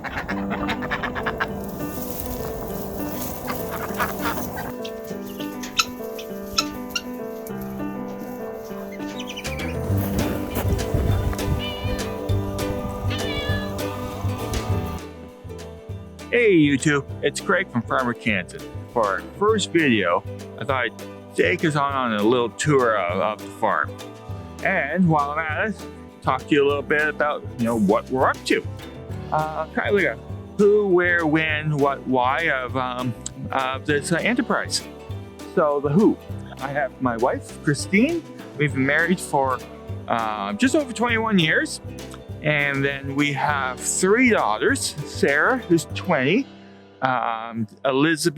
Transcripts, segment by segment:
Hey YouTube, it's Craig from Farmer Cantin. For our first video, I thought I'd take us on a little tour of the farm. And while I'm at it, talk to you a little bit about what we're up to. Kind of like a who, where, when, what, why of this enterprise. So the who. I have my wife, Christine. We've been married for just over 21 years. And then we have 3 daughters, Sarah, who's 20, Eliza,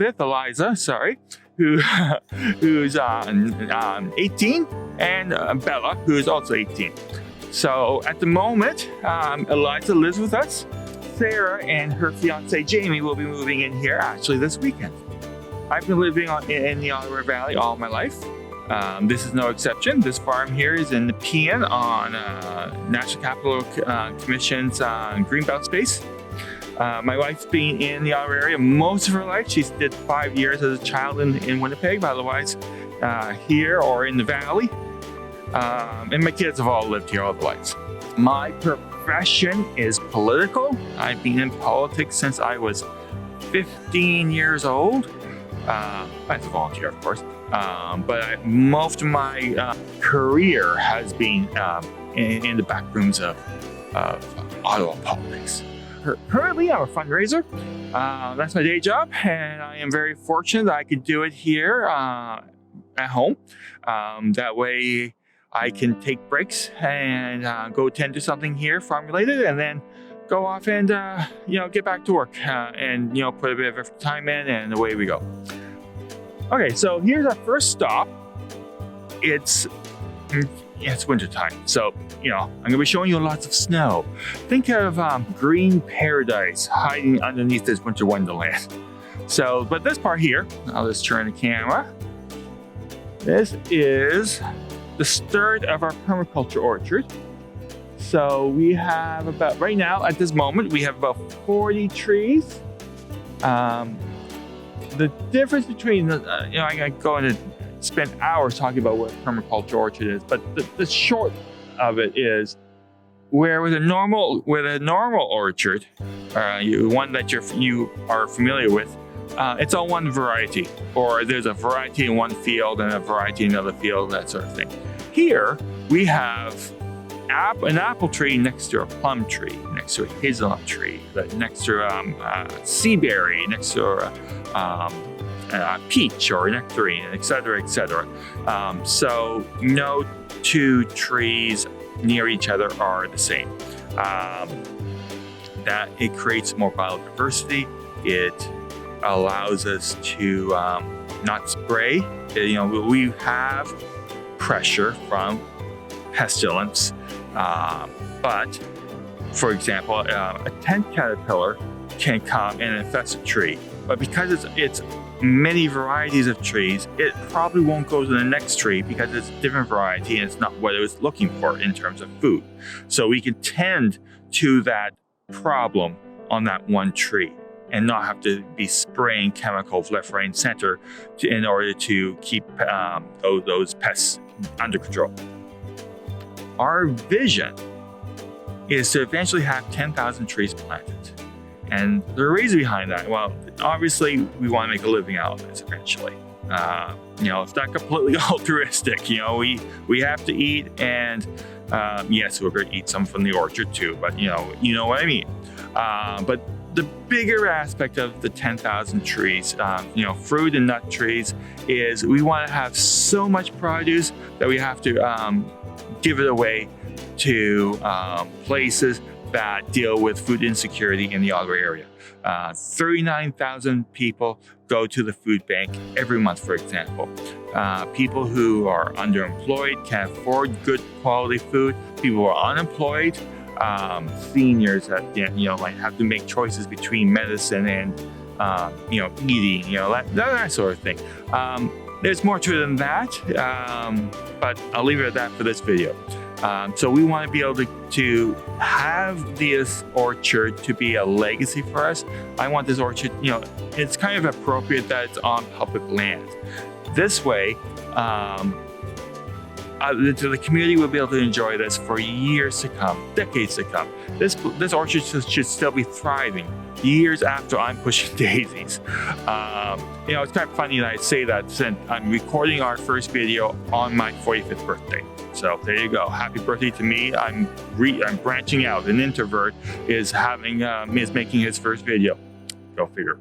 who's 18, and Bella, who's also 18. So at the moment, Eliza lives with us. Sarah and her fiance, Jamie, will be moving in here actually this weekend. I've been living in the Ottawa Valley all my life. This is no exception. This farm here is in the Nepean on National Capital Commission's Greenbelt space. My wife's been in the Ottawa area most of her life. She did 5 years as a child in Winnipeg, but otherwise here or in the valley. And my kids have all lived here all their lives. My profession is political. I've been in politics since I was 15 years old. As a volunteer, of course. But most of my career has been in the back rooms of Ottawa politics. Currently, I'm a fundraiser. That's my day job, and I am very fortunate that I could do it here at home. That way, I can take breaks and go attend to something here, farm-related, and then go off and get back to work and put a bit of time in, and away we go. Okay, so here's our first stop. It's winter time, so I'm gonna be showing you lots of snow. Think of green paradise hiding underneath this winter wonderland. So, but this part here, I'll just turn the camera. This is the start of our permaculture orchard. So we have about, right now at this moment, we have about 40 trees. The difference between, I can go and spend hours talking about what a permaculture orchard is, but the short of it is, where with a normal orchard, one that you are familiar with, it's all one variety, or there's a variety in one field and a variety in another field, that sort of thing. Here we have an apple tree next to a plum tree, next to a hazelnut tree, next to a sea berry, next to a peach or a nectarine, etc., etc. So no 2 trees near each other are the same. That it creates more biodiversity. It allows us to not spray. We have pressure from pestilence. But, for example, a tent caterpillar can come and infest a tree. But because it's many varieties of trees, it probably won't go to the next tree because it's a different variety and it's not what it was looking for in terms of food. So we can tend to that problem on that one tree and not have to be spraying chemicals left, right, and center in order to keep those pests under control. Our vision is to eventually have 10,000 trees planted. And the reason behind that, well, obviously we want to make a living out of this eventually. It's not completely altruistic. We have to eat, and yes, we're going to eat some from the orchard too, but you know what I mean. But the bigger aspect of the 10,000 trees, fruit and nut trees, is we want to have so much produce that we have to give it away to places that deal with food insecurity in the Ottawa area. 39,000 people go to the food bank every month, for example. People who are underemployed can't afford good quality food. People who are unemployed, seniors that might have to make choices between medicine and eating, that sort of thing. There's more to it than that, but I'll leave it at that for this video. So we want to be able to have this orchard to be a legacy for us. I want this orchard, it's kind of appropriate that it's on public land. This way, the community will be able to enjoy this for years to come, decades to come. This orchard should still be thriving years after I'm pushing daisies. It's kind of funny that I say that since I'm recording our first video on my 45th birthday. So there you go. Happy birthday to me. I'm branching out. An introvert is making his first video. Go figure.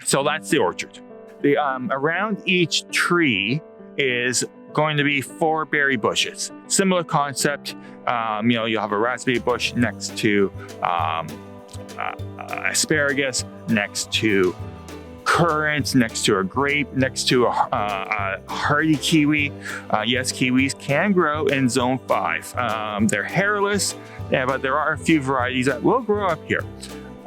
So that's the orchard. Around each tree is going to be 4 berry bushes. Similar concept. You'll have a raspberry bush next to asparagus, next to currants, next to a grape, next to a hardy kiwi. Yes, kiwis can grow in zone 5. They're hairless, but there are a few varieties that will grow up here.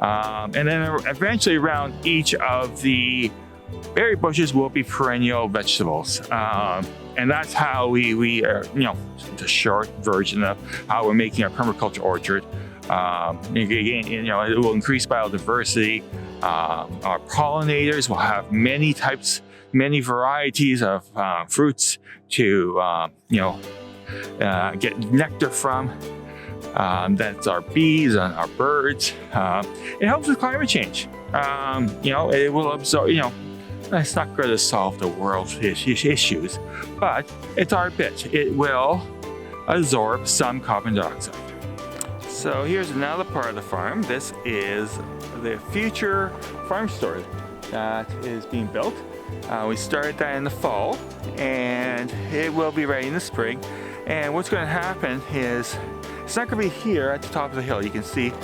And then eventually around each of the berry bushes will be perennial vegetables. And that's how we are, the short version of how we're making our permaculture orchard. It will increase biodiversity. Our pollinators will have many varieties of fruits to, get nectar from. That's our bees and our birds. It helps with climate change. It will absorb, it's not going to solve the world's issues, but it's our bit. It will absorb some carbon dioxide. So here's another part of the farm. This is the future farm store that is being built. We started that in the fall, and it will be ready in the spring. And what's going to happen is it's not going to be here at the top of the hill. You can see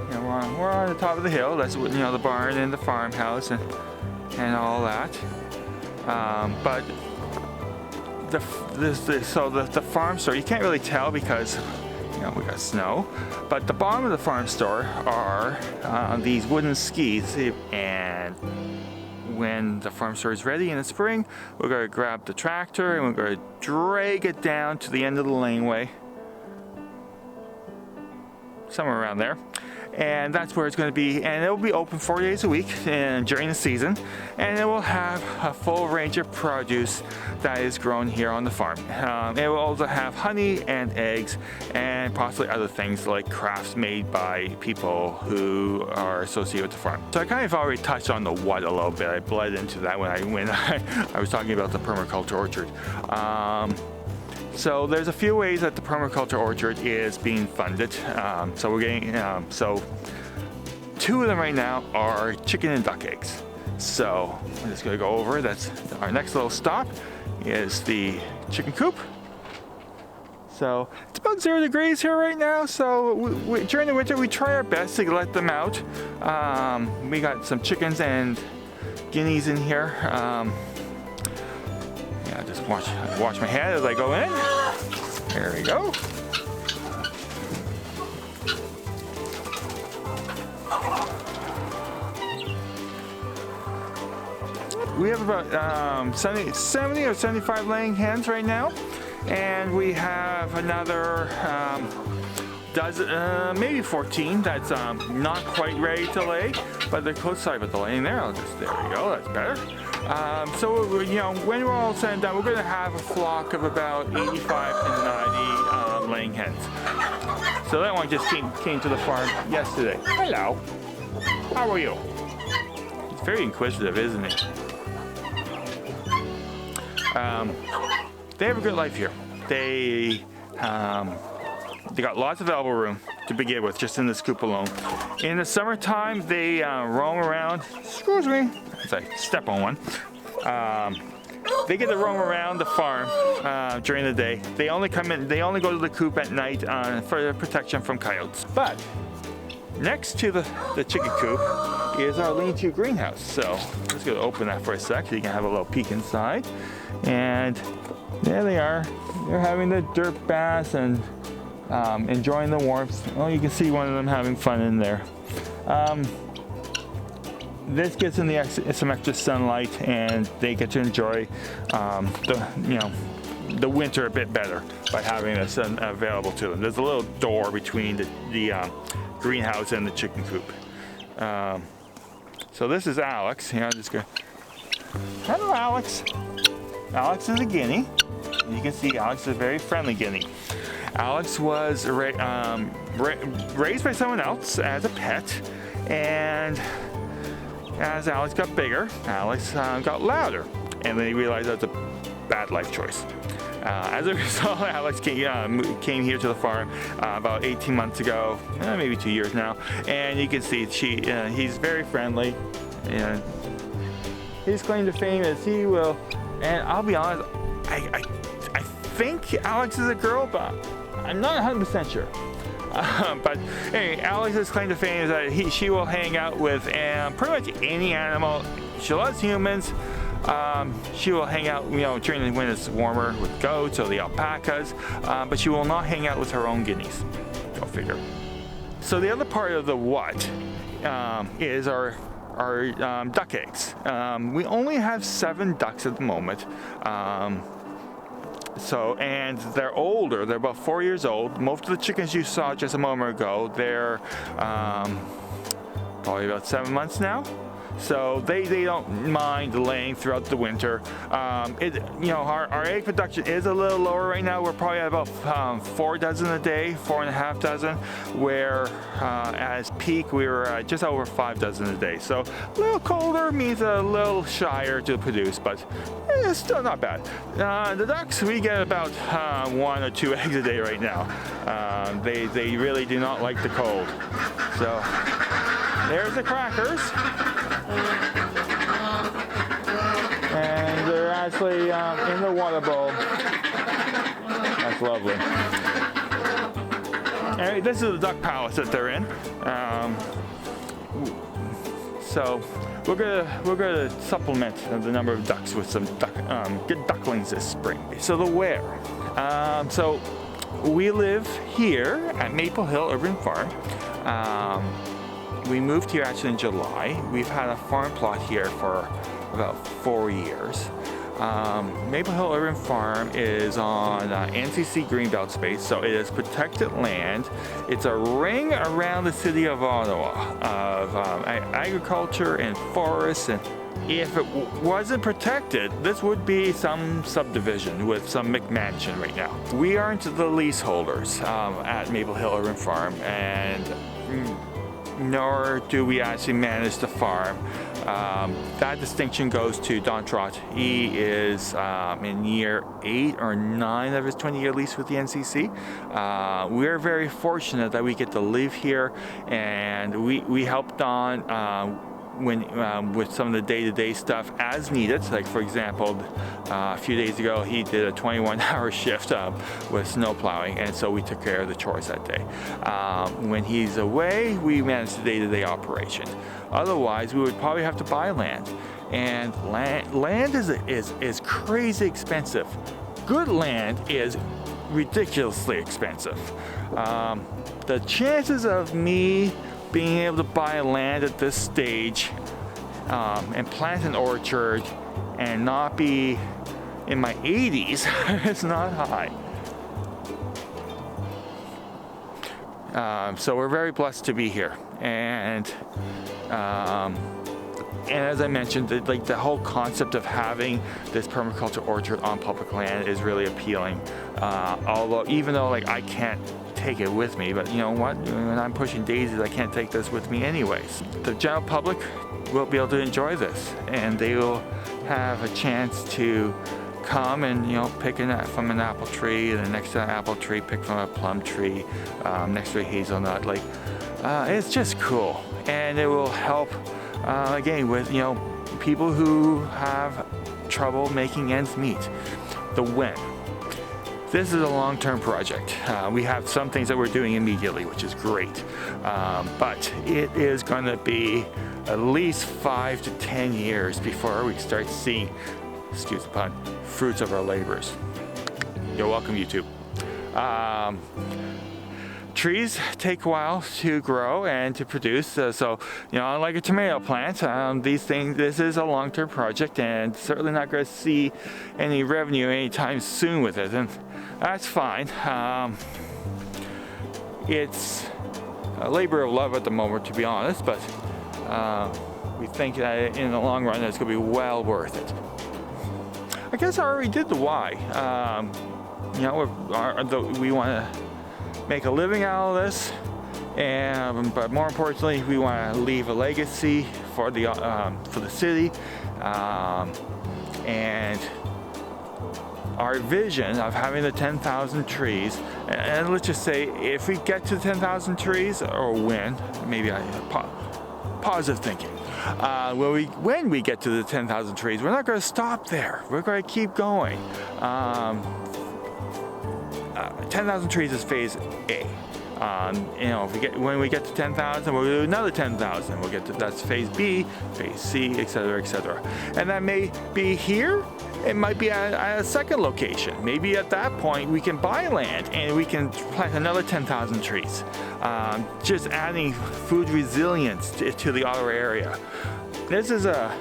we're on the top of the hill. That's the barn and the farmhouse and all that. But the farm store, you can't really tell because we got snow. But the bottom of the farm store are these wooden skis. And when the farm store is ready in the spring, we're going to grab the tractor and we're going to drag it down to the end of the laneway, somewhere around there. And that's where it's going to be, and it will be open 4 days a week and during the season, and it will have a full range of produce that is grown here on the farm. It will also have honey and eggs and possibly other things like crafts made by people who are associated with the farm. So I kind of already touched on the what a little bit. I bled into that when I was talking about the permaculture orchard. So there's a few ways that the permaculture orchard is being funded. So we're getting, 2 of them right now are chicken and duck eggs. So I'm just gonna go over, that's our next little stop is the chicken coop. So it's about 0 degrees here right now. So during the winter, we try our best to let them out. We got some chickens and guineas in here. Just wash my head as I go in. There we go. We have about 70 or 75 laying hens right now, and we have another dozen, maybe 14 that's not quite ready to lay, but they're close. Sorry about the laying there. There we go. That's better. So when we're all said and done, we're going to have a flock of about 85 to 90 laying hens. So that one just came to the farm yesterday. Hello. How are you? He's very inquisitive, isn't he? They have a good life here. They got lots of elbow room to begin with, just in this coop alone. In the summertime, they roam around. Excuse me. As I step on one. They get to roam around the farm during the day. They only come in. They only go to the coop at night for protection from coyotes. But next to the chicken coop is our lean-to greenhouse. So I'm just gonna open that for a sec so you can have a little peek inside. And there they are. They're having the dirt baths and enjoying the warmth. Oh, you can see one of them having fun in there. This gets in some extra sunlight, and they get to enjoy the winter a bit better by having this available to them. There's a little door between the greenhouse and the chicken coop. So this is Alex. You know, just go. Hello, Alex. Alex is a guinea. You can see Alex is a very friendly guinea. Alex was raised by someone else as a pet, and as Alex got bigger, Alex got louder, and then he realized that's a bad life choice. As a result, Alex came here to the farm about 18 months ago, maybe 2 years now, and you can see he's very friendly. And his claim to fame is he will, and I'll be honest, I think Alex is a girl, but I'm not 100% sure. But anyway, Alex's claim to fame is that she will hang out with pretty much any animal. She loves humans. She will hang out, you know, during when it's warmer with goats or the alpacas, but she will not hang out with her own guineas. Go figure. So the other part of the what is our duck eggs. We only have 7 ducks at the moment. And they're older. They're about 4 years old. Most of the chickens you saw just a moment ago, they're probably about 7 months now. So they don't mind laying throughout the winter. You know, our egg production is a little lower right now. We're probably at about 4 dozen a day, 4.5 dozen, where as peak we were just over 5 dozen a day. So a little colder means a little shyer to produce, but it's still not bad. The ducks, we get about 1 or 2 eggs a day right now. They really do not like the cold. So there's the crackers. And they're actually in the water bowl. That's lovely. Anyway, this is the duck palace that they're in. So we're gonna supplement the number of ducks with some good ducklings this spring. So the where. So we live here at Maple Hill Urban Farm. We moved here actually in July. We've had a farm plot here for about 4 years. Maple Hill Urban Farm is on NCC Greenbelt space, so it is protected land. It's a ring around the city of Ottawa of agriculture and forests, and if it wasn't protected, this would be some subdivision with some McMansion right now. We aren't the leaseholders at Maple Hill Urban Farm, and nor do we actually manage the farm. That distinction goes to Don Trott. He is in year 8 or 9 of his 20-year lease with the NCC. We're very fortunate that we get to live here, and we help Don with some of the day-to-day stuff as needed. Like for example, a few days ago he did a 21-hour shift with snow plowing, and so we took care of the chores that day. When he's away, we manage the day-to-day operation. Otherwise, we would probably have to buy land, and land is crazy expensive. Good land is ridiculously expensive. The chances of me being able to buy land at this stage and plant an orchard and not be in my 80s is not high. So we're very blessed to be here, and as I mentioned, the whole concept of having this permaculture orchard on public land is really appealing. Even though I can't take it with me, but you know what? When I'm pushing daisies, I can't take this with me anyways. The general public will be able to enjoy this, and they will have a chance to come and pick from an apple tree, and then next to an apple tree, pick from a plum tree, next to a hazelnut. It's just cool, and it will help again with people who have trouble making ends meet. The when. This is a long-term project. We have some things that we're doing immediately, which is great, but it is going to be at least 5 to 10 years before we start seeing, excuse the pun, fruits of our labors. You're welcome, YouTube. trees take a while to grow and to produce. So, unlike a tomato plant, this is a long-term project, and certainly not going to see any revenue anytime soon with it, and that's fine. It's a labor of love at the moment, to be honest, but we think that in the long run it's going to be well worth it. I guess I already did the why. We want to make a living out of this, but more importantly, we want to leave a legacy for the city, and our vision of having the 10,000 trees. And let's just say, if we get to 10,000 trees, or maybe positive thinking. When we get to the 10,000 trees, we're not going to stop there. We're going to keep going. 10,000 trees is phase A. When we get to 10,000, we'll do another 10,000. That's phase B, phase C, etc., etc. And that may be here. It might be at a second location. Maybe at that point we can buy land and we can plant another 10,000 trees. Just adding food resilience to the Ottawa area. This is a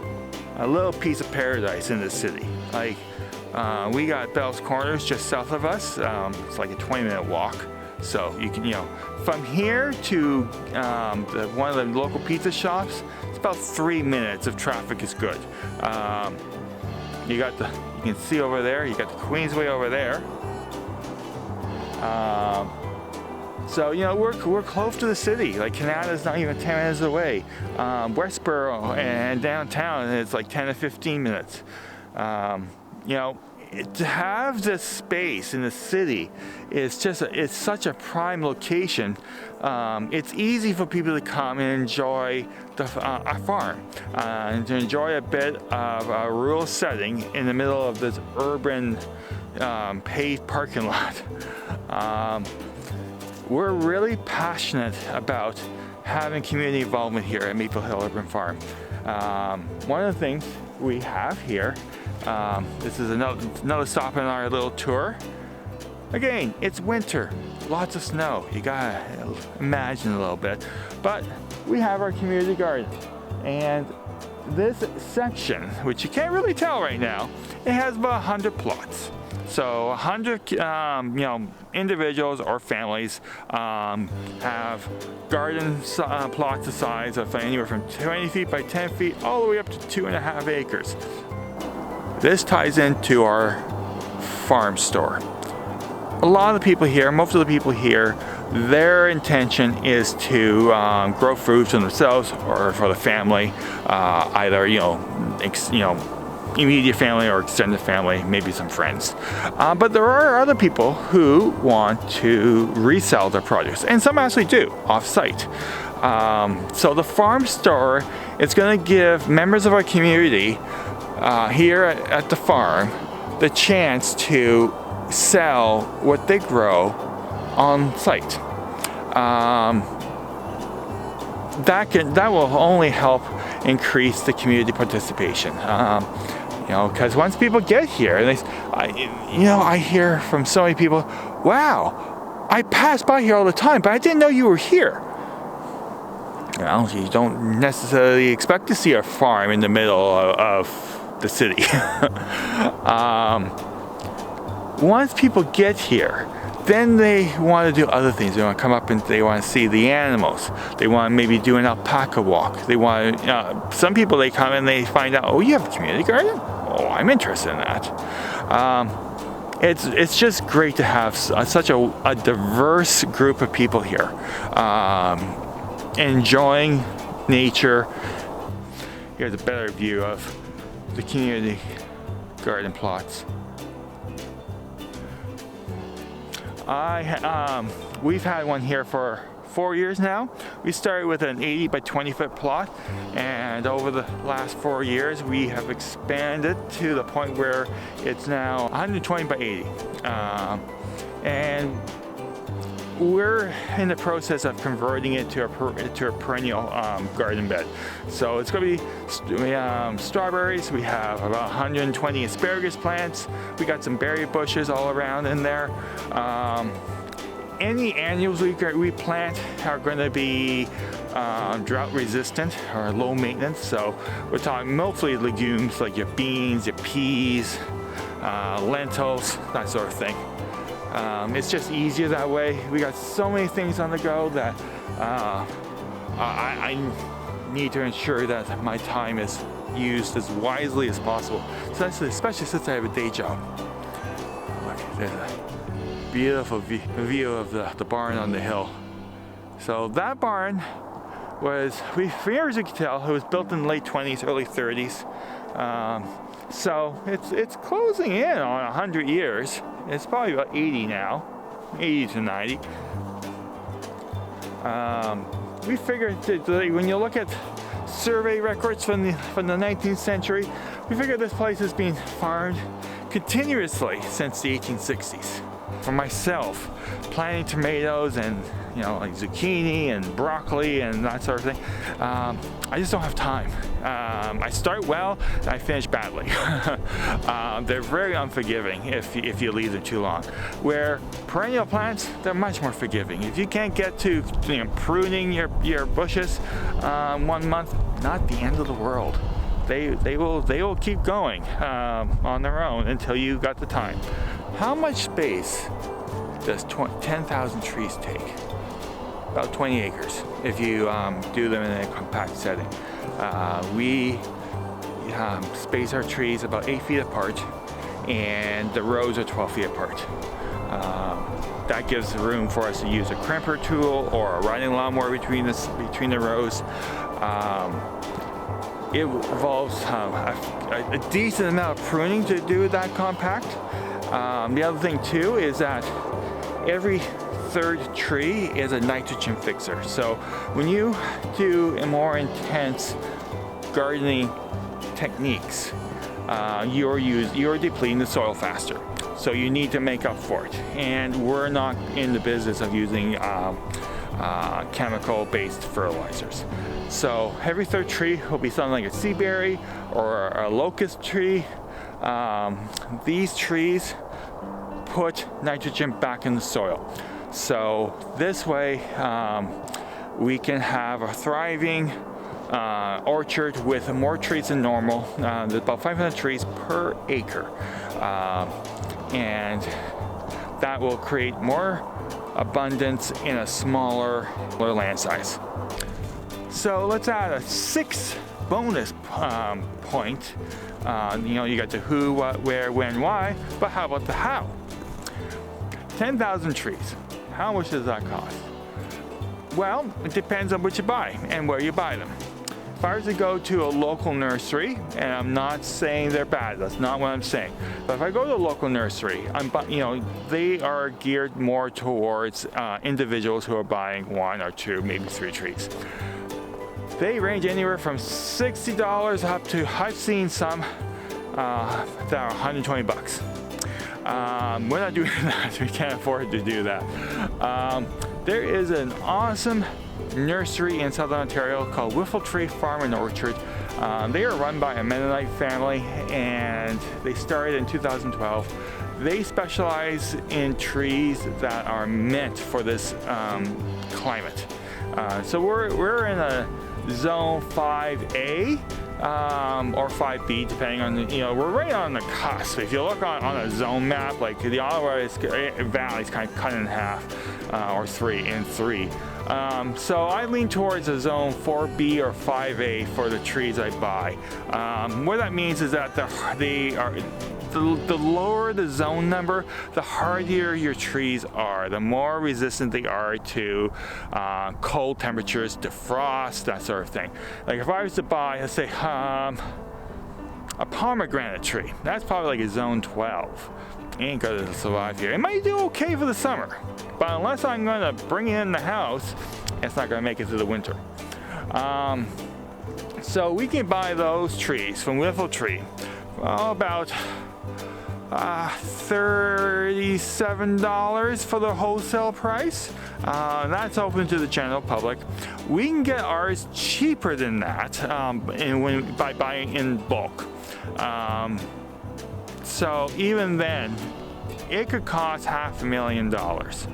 little piece of paradise in this city. We got Bell's Corners just south of us. It's like a 20-minute walk. So you can, from here to one of the local pizza shops, it's about 3 minutes if traffic is good. You can see over there, you got the Queensway over there. So we're close to the city. Like, Canada's not even 10 minutes away. Westboro and downtown, it's like 10 to 15 minutes. To have this space in the city is it's such a prime location. It's easy for people to come and enjoy our farm, and to enjoy a bit of a rural setting in the middle of this urban paved parking lot. We're really passionate about having community involvement here at Maple Hill Urban Farm. One of the things we have here, this is another stop in our little tour. Again, it's winter, lots of snow. You gotta imagine a little bit. But we have our community garden, and this section, which you can't really tell right now, it has about 100 plots. So 100 individuals or families have garden plots the size of anywhere from 20 feet by 10 feet all the way up to 2.5 acres. This ties into our farm store. A lot of the people here, most of the people here, their intention is to grow food for themselves or for the family, either immediate family or extended family, maybe some friends. But there are other people who want to resell their produce, and some actually do off-site. So the farm store is going to give members of our community here at the farm the chance to sell what they grow on site. That will only help increase the community participation. Because once people get here, I hear from so many people, "Wow, I pass by here all the time, but I didn't know you were here." Well, you don't necessarily expect to see a farm in the middle of the city. Once people get here, then they want to do other things. They want to come up and they want to see the animals. They want to maybe do an alpaca walk. They want some people, they come and they find out, "Oh, you have a community garden? Oh, I'm interested in that." It's just great to have such a diverse group of people here, enjoying nature. Here's a better view of the community garden plots. We've had one here for 4 years now. We started with an 80 by 20 foot plot, and over the last 4 years we have expanded to the point where it's now 120 by 80. And we're in the process of converting it to a perennial garden bed. So it's going to be strawberries. We have about 120 asparagus plants. We got some berry bushes all around in there. any annuals we plant are going to be drought resistant or low maintenance. So we're talking mostly legumes like your beans, your peas, lentils, that sort of thing. It's just easier that way. We got so many things on the go that I need to ensure that my time is used as wisely as possible, especially since I have a day job. Look, there's a beautiful view of the barn on the hill. So that barn was, for years as you can tell, it was built in the late 20s, early 30s. So it's closing in on 100 years. It's probably about 80 now, 80 to 90. We figured that when you look at survey records from the 19th century, we figured this place has been farmed continuously since the 1860s. For myself, planting tomatoes and like zucchini and broccoli and that sort of thing, I just don't have time. I start well and I finish badly. They're very unforgiving if you leave them too long. Where perennial plants, they're much more forgiving. If you can't get to pruning your bushes 1 month, not the end of the world. They will keep going on their own until you got the time. How much space does 10,000 trees take? About 20 acres if you do them in a compact setting. We space our trees about 8 feet apart, and the rows are 12 feet apart. That gives room for us to use a crimper tool or a riding lawnmower between the rows. It involves a decent amount of pruning to do that compact. The other thing too is that every third tree is a nitrogen fixer. So when you do more intense gardening techniques, you're depleting the soil faster. So you need to make up for it. And we're not in the business of using chemical-based fertilizers. So every third tree will be something like a sea berry or a locust tree. These trees put nitrogen back in the soil. So this way we can have a thriving orchard with more trees than normal. There's about 500 trees per acre. And that will create more abundance in a smaller land size. So let's add a 6th bonus point. You got the who, what, where, when, why, but how about the how? 10,000 trees. How much does that cost? Well, it depends on what you buy and where you buy them. If I was to go to a local nursery, and I'm not saying they're bad, that's not what I'm saying. But if I go to a local nursery, they are geared more towards individuals who are buying 1 or 2, maybe 3 trees. They range anywhere from $60 up to, I've seen some that are 120 bucks. We're not doing that. We can't afford to do that. There is an awesome nursery in Southern Ontario called Whiffletree Farm and Orchard. They are run by a Mennonite family, and they started in 2012. They specialize in trees that are meant for this climate. So we're in a zone 5A or 5B, depending on we're right on the cusp. If you look on a zone map, like the Ottawa Valley is kind of cut in half, or 3 and 3. So I lean towards a zone 4B or 5A for the trees I buy. What that means is that the lower the zone number, the hardier your trees are, the more resistant they are to cold temperatures, to frost, that sort of thing. Like if I was to buy, let's say, a pomegranate tree, that's probably like a zone 12. Ain't gonna survive here. It might do okay for the summer, but unless I'm gonna bring it in the house, it's not gonna make it through the winter. So we can buy those trees from Whiffletree about $37 for the wholesale price. That's open to the general public. We can get ours cheaper than that by buying in bulk. So even then, it could cost $500,000.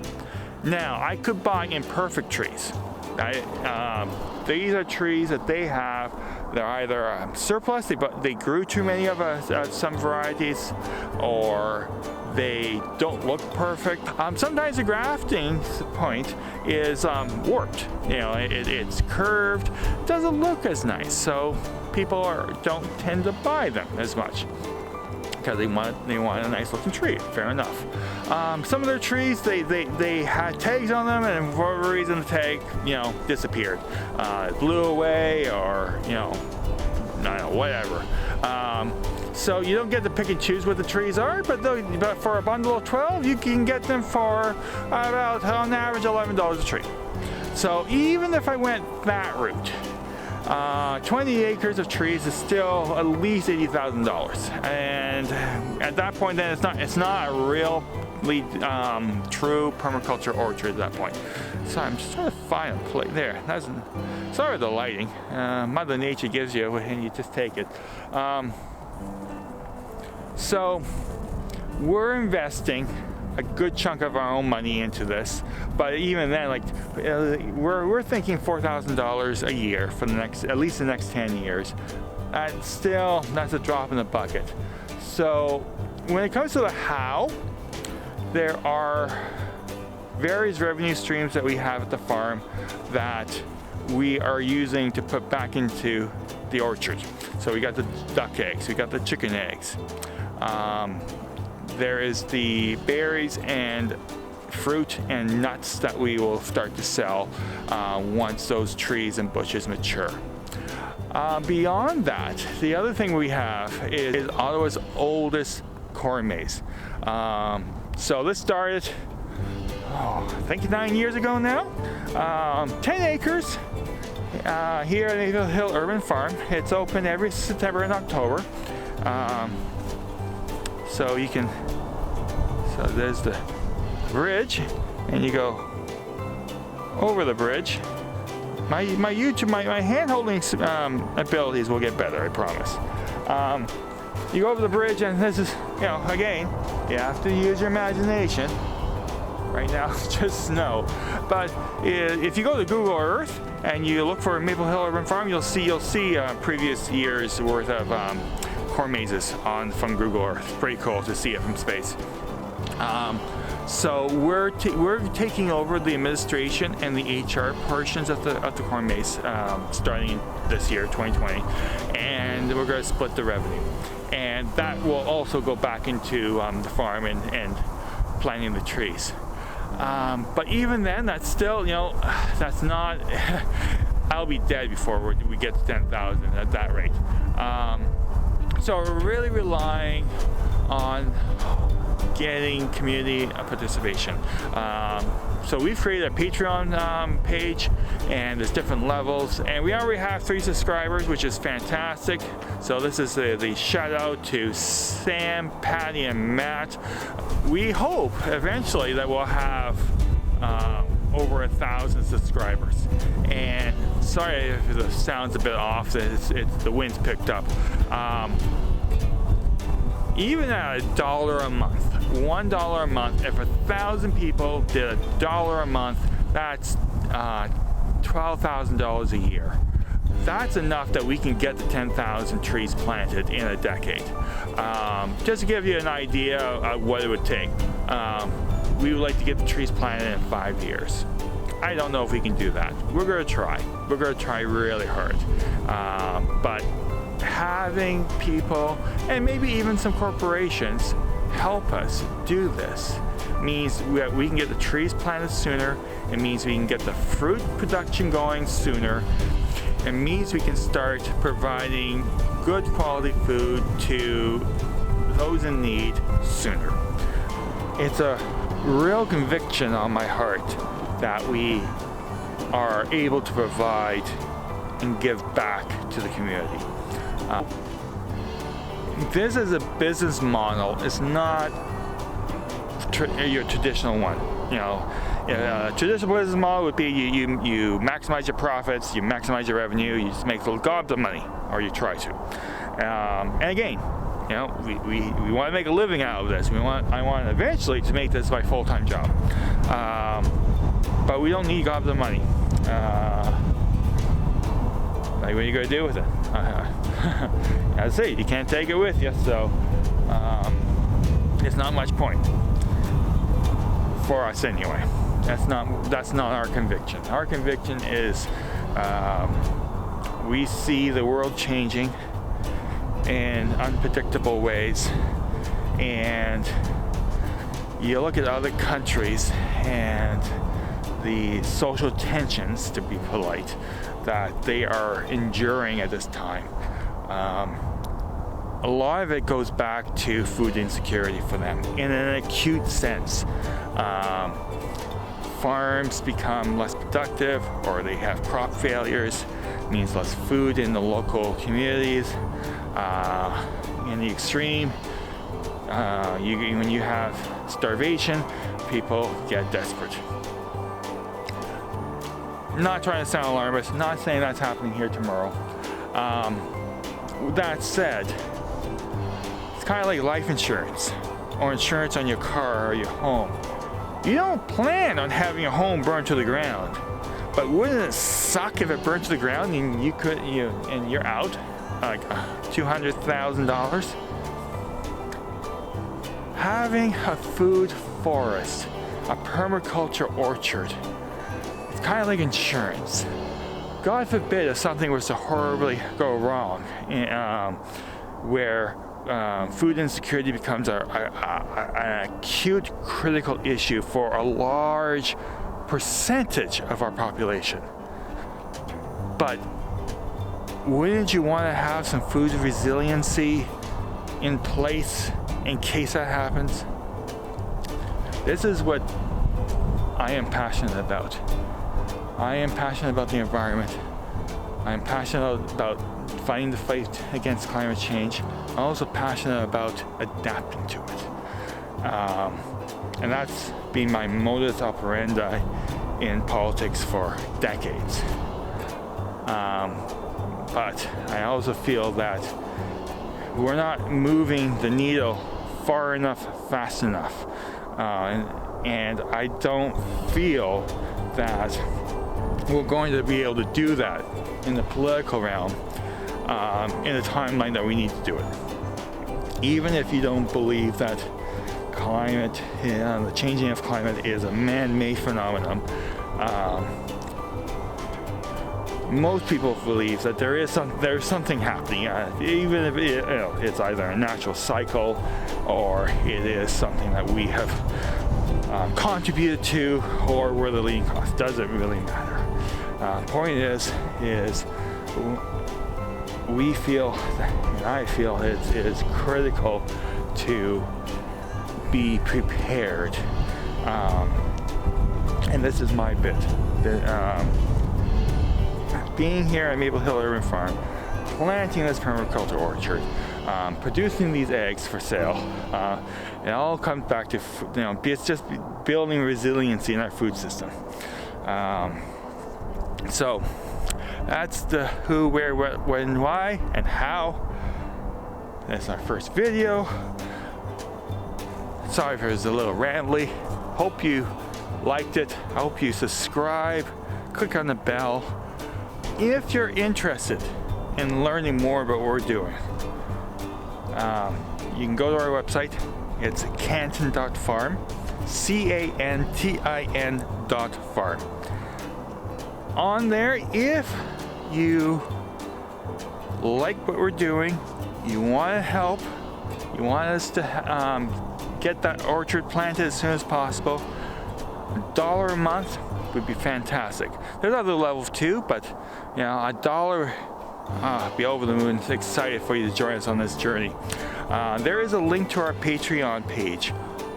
Now, I could buy imperfect trees. These are trees that they have. They're either surplus, they grew too many of some varieties, or they don't look perfect. Sometimes the grafting point is warped. It's curved, doesn't look as nice, so people don't tend to buy them as much because they want a nice looking tree. Fair enough. Some of their trees, they had tags on them, and for whatever reason the tag disappeared, blew away, or I don't know, whatever. So you don't get to pick and choose what the trees are, but for a bundle of 12, you can get them for about, on average, $11 a tree. So even if I went that route, 20 acres of trees is still at least $80,000, and at that point, then it's not a real true permaculture orchard at that point. So I'm just trying to find a place there. Sorry the lighting. Mother Nature gives you, and you just take it. So we're investing a good chunk of our own money into this, but even then, we're thinking $4,000 a year for at least the next 10 years. That's a drop in the bucket. So when it comes to the how, there are various revenue streams that we have at the farm that we are using to put back into the orchard. So we got the duck eggs, we got the chicken eggs. There is the berries and fruit and nuts that we will start to sell once those trees and bushes mature. Beyond that, the other thing we have is Ottawa's oldest corn maze. So this started, I think 9 years ago now. 10 acres here at Maple Hill Urban Farm. It's open every September and October. So there's the bridge, and you go over the bridge. My hand holding abilities will get better, I promise. You go over the bridge, and this is, again, you have to use your imagination. Right now it's just snow, but if you go to Google Earth and you look for Maple Hill Urban Farm, you'll see previous years worth of corn mazes from Google Earth. Pretty cool to see it from space. So we're taking over the administration and the HR portions of the corn maze starting this year, 2020, and we're going to split the revenue, and that will also go back into the farm and planting the trees. But even then, that's still, that's not. I'll be dead before we get to 10,000 at that rate. So we're really relying on getting community participation. So we've created a Patreon page, and there's different levels, and we already have 3 subscribers, which is fantastic. So this is the shout out to Sam, Patty, and Matt. We hope eventually that we'll have over 1,000 subscribers. And sorry if the sound's a bit off, the wind's picked up. Even at $1 a month, $1 a month, if 1,000 people did $1 a month, that's $12,000 a year. That's enough that we can get the 10,000 trees planted in a decade. Just to give you an idea of what it would take, we would like to get the trees planted in 5 years. I don't know if we can do that. We're going to try. We're going to try really hard. But having people, and maybe even some corporations, help us do this means that we can get the trees planted sooner. It means we can get the fruit production going sooner. It means we can start providing good quality food to those in need sooner. It's a real conviction on my heart that we are able to provide and give back to the community. This is a business model. It's not your traditional one. A traditional business model would be you maximize your profits, you maximize your revenue, you just make a gob of money, or you try to. And again, we want to make a living out of this. I want eventually to make this my full-time job. but we don't need gobs of money. Like, what are you gonna do with it? As I say, you can't take it with you, so it's not much point for us anyway. That's not our conviction. Our conviction is we see the world changing in unpredictable ways, and you look at other countries and the social tensions, to be polite, that they are enduring at this time. A lot of it goes back to food insecurity for them in an acute sense. Farms become less productive, or they have crop failures, means less food in the local communities. In the extreme, when you have starvation, people get desperate. Not trying to sound alarmist, not saying that's happening here tomorrow. That said, it's kind of like life insurance or insurance on your car or your home. You don't plan on having your home burned to the ground, but wouldn't it suck if it burned to the ground and you're out like $200,000? Having a food forest, a permaculture orchard, it's kind of like insurance. God forbid if something was to horribly go wrong, where food insecurity becomes an acute, critical issue for a large percentage of our population. But wouldn't you want to have some food resiliency in place in case that happens? This is what I am passionate about. I am passionate about the environment. I am passionate about fighting the fight against climate change. I'm also passionate about adapting to it. And that's been my modus operandi in politics for decades. But I also feel that we're not moving the needle far enough, fast enough. And I don't feel that we're going to be able to do that in the political realm in the timeline that we need to do it. Even if you don't believe that climate, the changing of climate is a man-made phenomenon, most people believe that there's something happening, even if it's either a natural cycle or it is something that we have contributed to, or we're the leading cause. Doesn't really matter. Point is we feel, and I feel, it is critical to be prepared. And this is my bit. Being here at Maple Hill Urban Farm, planting this permaculture orchard, producing these eggs for sale, it all comes back to, it's just building resiliency in our food system. So that's the who, where, what, when, why, and how. That's our first video. Sorry if it was a little rambly. Hope you liked it. I hope you subscribe, click on the bell. If you're interested in learning more about what we're doing, you can go to our website. It's cantin.farm, CANTIN.farm. On there, if you like what we're doing, you want to help, you want us to get that orchard planted as soon as possible, $1 a month would be fantastic. There's other levels too, but $1, be over the moon. Excited for you to join us on this journey. There is a link to our Patreon page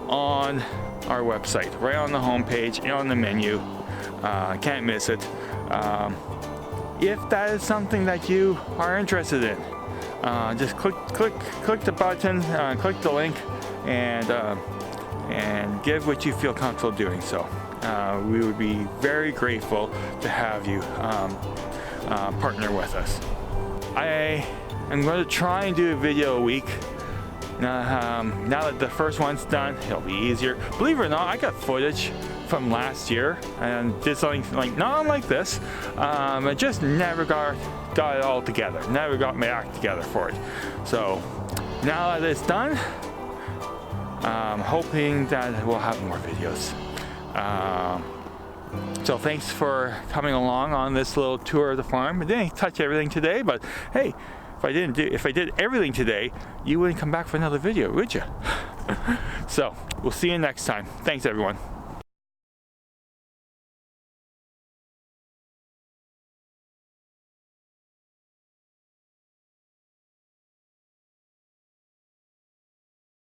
on our website, right on the home page, on the menu. Can't miss it. If that is something that you are interested in, just click the button, click the link, and give what you feel comfortable doing so. We would be very grateful to have you partner with us. I am going to try and do a video a week. Now that the first one's done, it'll be easier. Believe it or not, I got footage from last year and did something like not like this. I just never got it all together. Never got my act together for it. So now that it's done, I'm hoping that we'll have more videos. So thanks for coming along on this little tour of the farm. I didn't touch everything today, but hey, if I did everything today, you wouldn't come back for another video, would you? So we'll see you next time. Thanks, everyone.